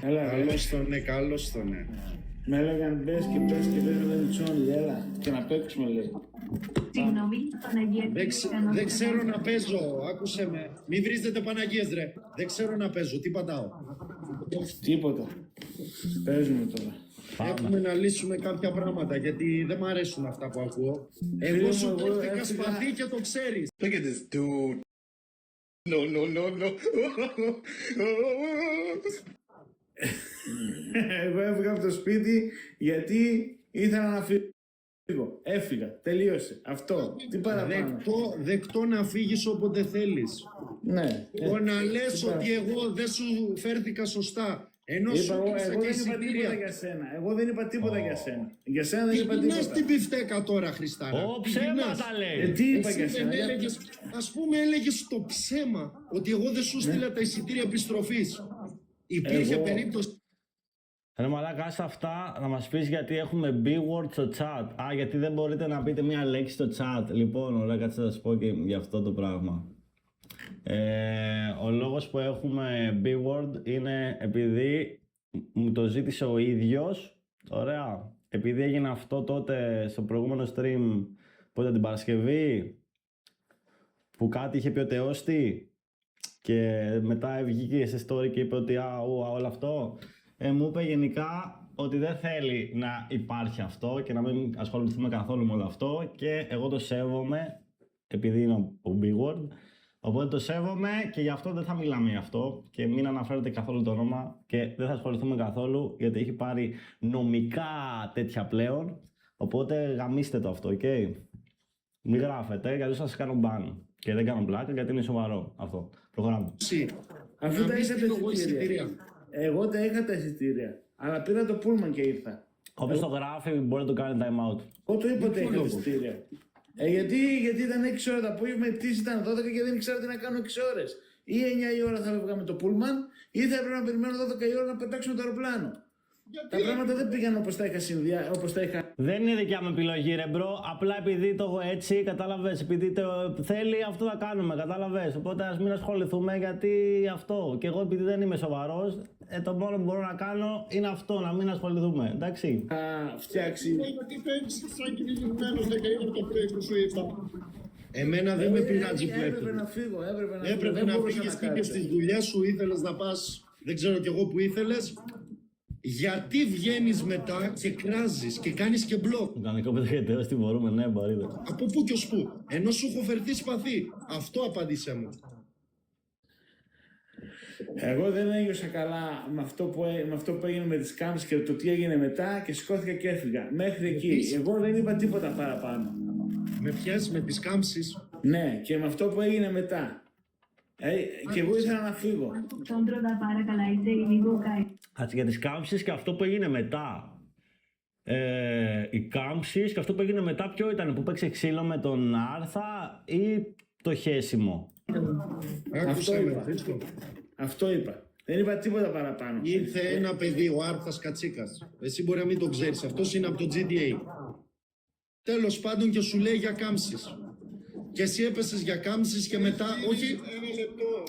Καλώς το ναι, καλώς το ναι. Με έλεγαν πες και πες και πες με τον Τσόνι, έλα και να παίξουμε λέει. Συγγνώμη, Παναγία. Δεν ξέρω να παίζω, άκουσε με. Μην βρίζετε Παναγίες ρε. Δεν ξέρω να παίζω, τι πατάω. Τίποτα. Παίζουμε τώρα. Έχουμε να λύσουμε κάποια πράγματα γιατί δεν μ' αρέσουν αυτά που ακούω. Εγώ σου δέχτηκα σπαθί και το ξέρεις. Look at this dude. No. Εγώ έφυγα από το σπίτι γιατί ήθελα να φύγω. Έφυγα. Τελείωσε. Αυτό. Τι παραπάνω. Δεκτό να φύγεις όποτε θέλεις. Ναι. Το να λες ότι εγώ δεν σου φέρθηκα σωστά. Ενώ σου Εγώ έδωσα και δεν είπα εισιτήρια. τίποτα για σένα. Εγώ δεν είπα τίποτα για σένα. Για σένα δεν είπα Τι πεινάς τίποτα. την πιφτέκα τώρα, Χριστάρα. Ω, Τι ψέματα πεινάς. λέει. Τι είπα Εσύ για δεν σένα. έλεγες, ας πούμε έλεγες το ψέμα ότι εγώ δεν σου στείλα τα εισιτήρια επιστροφής. Υπήρχε Εγώ- περίπτωση. Ρε μαλάκα, άσε αυτά να μας πεις γιατί έχουμε B-word στο chat. Α, γιατί δεν μπορείτε να πείτε μια λέξη στο chat. Λοιπόν, ωραία, κάτσε να σας πω και για αυτό το πράγμα. Ο λόγος που έχουμε B-word είναι επειδή μου το ζήτησε ο ίδιος. Ωραία. Επειδή έγινε αυτό τότε στο προηγούμενο stream, πότε την Παρασκευή, που κάτι είχε πει ο Τεώστη και μετά βγήκε σε story και είπε ότι όλο αυτό. Μου είπε γενικά ότι δεν θέλει να υπάρχει αυτό και να μην ασχοληθούμε καθόλου με όλο αυτό και εγώ το σέβομαι επειδή είναι ο B-word. Οπότε το σέβομαι και γι' αυτό δεν θα μιλάμε γι' αυτό και μην αναφέρετε καθόλου το όνομα και δεν θα ασχοληθούμε καθόλου γιατί έχει πάρει νομικά τέτοια πλέον. Οπότε γαμίστε το αυτό, ok. Μην γράφετε γιατί θα σας κάνω ban. Και δεν κάνω πλάκα γιατί είναι σοβαρό αυτό. Προχωράμε. Αφού Να τα μην είχα τα στείλω εγώ εισιτήρια. Εγώ τα είχα τα εισιτήρια. Αλλά πήρα το πούλμαν και ήρθα. Όποιος το γράφει μπορεί να το κάνει time out. Εγώ το είπα ότι είχα τα εισιτήρια. Γιατί ήταν 6 ώρα το απόγευμα, η πτήση ήταν 12 και δεν ήξερα τι να κάνω 6 ώρες. Ή 9 η ώρα θα έφευγα με το πούλμαν, ή θα έπρεπε να περιμένω 12 η ώρα να πετάξουμε το αεροπλάνο. Τα πράγματα δεν πήγαν όπως τα είχα όπως τα είχα. Δεν είναι δικιά μου επιλογή, ρε μπρο. Απλά επειδή το έχω έτσι, κατάλαβες. Επειδή το θέλει, αυτό θα κάνουμε, κατάλαβες. Οπότε ας μην ασχοληθούμε γιατί αυτό. Και εγώ επειδή δεν είμαι σοβαρός, το μόνο που μπορώ να κάνω είναι αυτό, να μην ασχοληθούμε. Εντάξει. Θα φτιάξει. Γιατί παίρνεις σαν κυνηγημένος 10 ώρα το πρωί που σου είπα. Εμένα δεν με πειράζει Έπρεπε πλέον. να φύγω, Έπρεπε δεν να μπορούσα φύγεις, κάτσω. πήγες στις δουλειές σου, ήθελες να πας, δεν ξέρω κι εγώ που ήθελες. Γιατί βγαίνεις μετά και κράζεις και κάνεις και μπλοκ. Το κανονικό πετυχαίνεται ως τι μπορούμε, ναι, μπορείτε. Από πού και ως πού. Ενώ σου έχω φερθεί σπαθί. Αυτό απάντησέ μου. Εγώ δεν ένιωσα καλά με αυτό που έγινε με τις κάμψεις και το τι έγινε μετά και σηκώθηκα και έφυγα. Μέχρι εκεί. Εγώ δεν είπα τίποτα παραπάνω. Με ποιες, με τις κάμψεις. Ναι, και με αυτό που έγινε μετά. Και εγώ ήθελα να φύγω. Τόντροντα παρακαλά, είτε λίγο κάει. Κάτσε για τις κάμψεις και αυτό που έγινε μετά. Οι κάμψεις και αυτό που έγινε μετά ποιο ήταν, που παίξε ξύλο με τον Άρθα ή το χέσιμο. Άκουσε με, Χρήστο. Αυτό είπα. Δεν είπα τίποτα παραπάνω. Ήρθε ένα παιδί, ο Άρθας Κατσίκας. Εσύ μπορεί να μην το ξέρεις. Αυτός είναι από το GTA. Τέλος πάντων και σου λέει για κάμψεις. Και εσύ έπεσες για κάμψεις και μετά, όχι, ένα λεπτό.